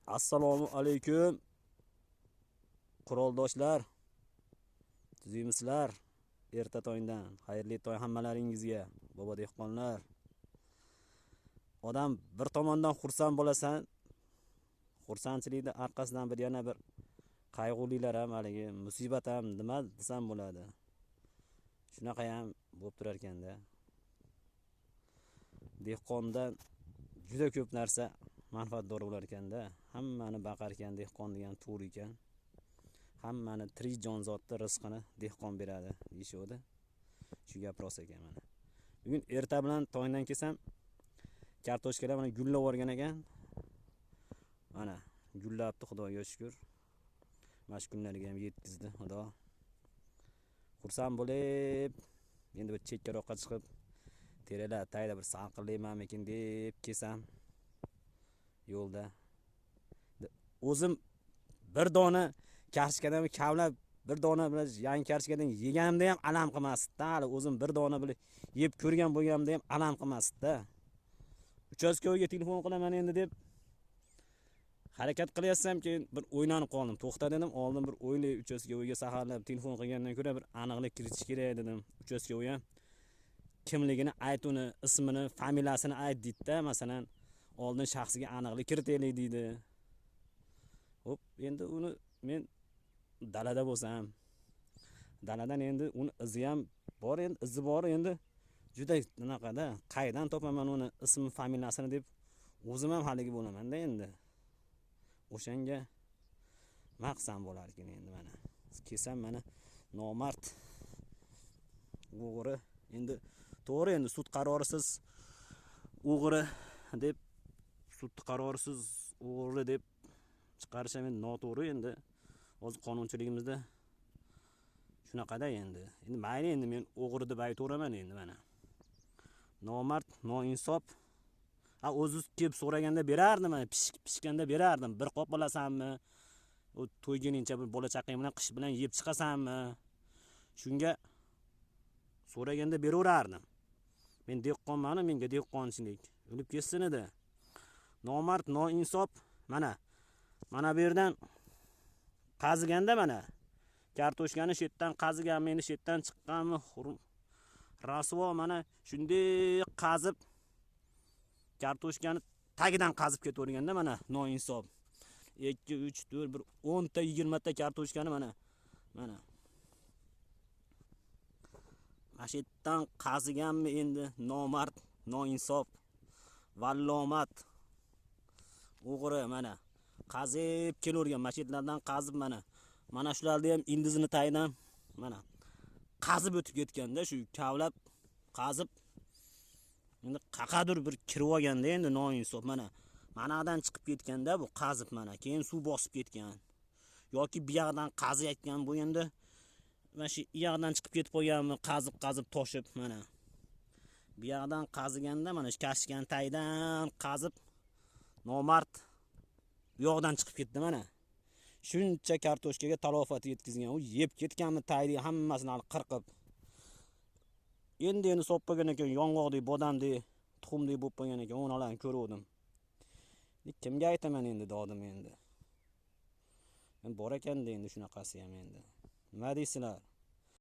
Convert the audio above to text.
Assalomu alaykum. Quroldoshlar. Tuzuymizlar. Erta tongdan xayrli tong hammalaringizga, bobo dehqonlar. Odam bir tomondan xursand bo'lasan, xursandchilikning orqasidan bir yana bir qayg'ulilar ham, haligi musibat ham nima desam bo'ladi. Shunaqa ham bo'lib turar ekanda. Dehqondan juda ko'p narsa manfaatdor bo'lar ekanda. Hammani baqar ekan dehqon degan to'g'ri ekan. Hammani tirik jonzotni rizqini dehqon beradi deyishadi. Shu gap rost ekan mana. Bugun erta bilan tongdan kelsam, kartoshkalar mana gullab o'rgan ekan. Mana gullabdi, Xudoga shukr. Mana shu kunlarga ham yetkizdi Xudo. Xursand bo'lib, endi bir chekkaroqqa chiqib, teralar tayda bir salqinlaymanmikin deb kelsam, yo'lda o'zim bir dona karishkadan kavlab bir dona bilan yangi karishkadan yeganimda ham alam qilmasdi. Hali o'zim bir dona bilan yeb ko'rgan bo'lganimda ham alam qilmasdi. Uchastkoviga telefon qilaman endi deb harakat qilyapsam, keyin bir o'ylanib qoldim. To'xta dedim, oldin bir o'ylay, uchastkoviga saharlab telefon qilgandan ko'ra bir aniqlik kiritish kerak dedim. Uchastkovi ham kimligini ayt, uni ismini, familiyasini ayt deydi-da, masalan, oldin shaxsiga aniqlik kiritaylik deydi. Hop, endi uni men dalada bo'lsam, daladan endi uni izi ham bor, endi izi bor, endi juda bunaqada qaydan topaman uni ismi, familiyasini deb o'zim ham haligi bo'laman-da endi. O'shanga maqsam bo'lar ekan endi mana. Kelsam mana nomard o'g'ri, endi to'g'ri, endi sud qarorisiz o'g'ri deb, sud qarorisiz o'g'ri deb chiqarishim endi noto'g'ri. Endi hozir qonunchiligimizda shunaqada endi. Endi mayli, endi men o'g'ri deb aytaveraman endi mana. Nomard, noinsof. O'zi kelib so'raganda berardim, mana pishganda berardim. Bir qop olasanmi? O to'yguningcha bir bola chaqang bilan qish bilan yeb chiqasanmi? Shunga so'raganda beraverardim. Men dehqonman, menga dehqonchilik o'lib ketsin edi. Nomard, noinsof. Mana bu yerdan qaziganda mana kartoshkani shetdan qazigan, meni shetdan chiqqanmi? Rasvo mana shunday qazib kartoshkani tagidan qazib ketaverganda mana noinsof. 2 3 4 bir 10 ta 20 ta kartoshkani mana mashetdan qaziganmi endi nomard, noinsof, vallomat, o'g'ri mana qazib kelavergan, mashetlardan qazib mana shularni ham indizini tagidan mana qazib o'tib ketganda, shu kavlab qazib endi qaqadir bir kirib olganda endi noinsof manadan chiqib ketganda bu qazib mana keyin suv bosib ketgan yoki bu yoqdan qaziyotgan bo'lganda mana shu yoqdan chiqib ketib qolganmi, qazib toshib mana bu yoqdan qaziganda mana shu kashgan taydan qazib nomard bu yoqdan chiqib ketdi mana. Shuncha kartoshkaga talofat yetkazgan, u yeb ketganmi taydi hammasini qirqib. Endi soppagan ekan, yong'oqdek, bodamdek, tuxumdek bo'lib qolgan ekan, o'nalarni ko'rdim. Kimga aytaman endi dodim endi. Men bor ekan endi shunaqasi ham endi. Nima deysizlar?